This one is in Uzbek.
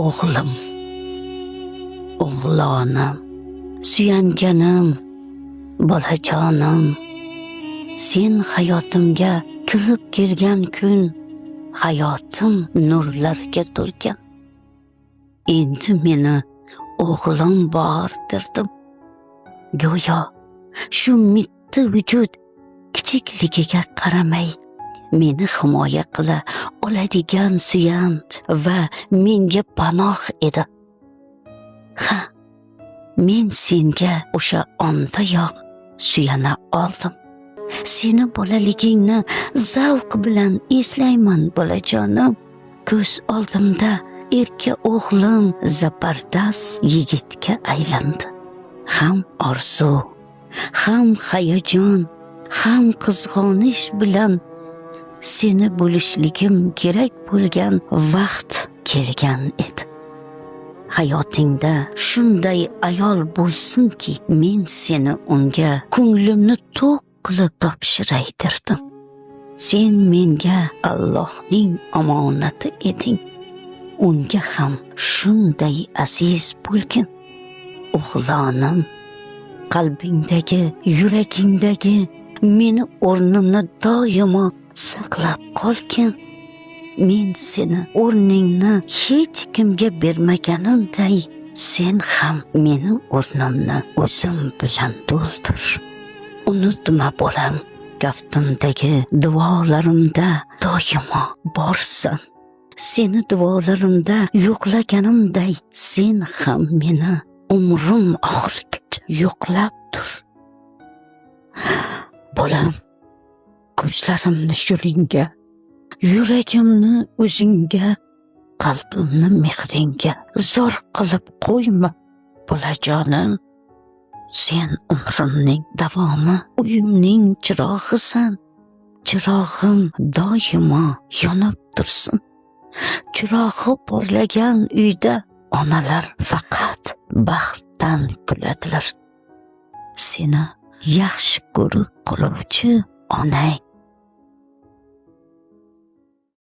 O'g'lim, o'g'lonim, suyanganim, bolajonim, sen hayotimga kirib kelgan kun hayotim nurlarga to'lgan. Endi meni o'g'lim bor derdim. Go'yo shu mitti vujud kichikligiga qaramay meni himoya qila oladigan suyanch va menga panoh edi. Ha, men senga o'sha ondayoq suyana oldim. Seni bolaligingni zavq bilan eslayman bolajonim. Ko'z oldimda erka o'g'lim zabardast yigitga aylandi. Ham orzu, ham hayajon, ham qizg'onish bilan seni bo'lishligim kerak bo'lgan vaqt kelgan edi. Hayotingda shunday ayol bo'lsinki, men seni unga ko'nglimni to'q qilib topshiray derdim. Sen menga Allohning omonati eding. Unga ham shunday aziz bo'lgin. O'g'lonim, qalbingdagi, yuragingdagi meni o'rnimni doimo saqlab qolgin. Men seni o'rningni hech kimga bermaganimday, sen ham meni o'rnimni o'zim bilan to'ldir. Unutma bolam, kaftimdagi duolarimda doimo borsan. Seni duolarimda yo'qlaganimday, sen ham meni umrim oxirigacha yo'qlab tur. Bolam, ko'zlarimni yo'lingga, yuragimni o'zingga, qalbimni mehringga zor qilib qo'yma bolajonim. Sen umrimning davomi, uyimning chirog'isan. Chirog'im doimo yonib tursin. Chirog'i porlagan uyda onalar faqat baxtdan kuladilar. Seni yaxshi ko'rib qoluvchi onang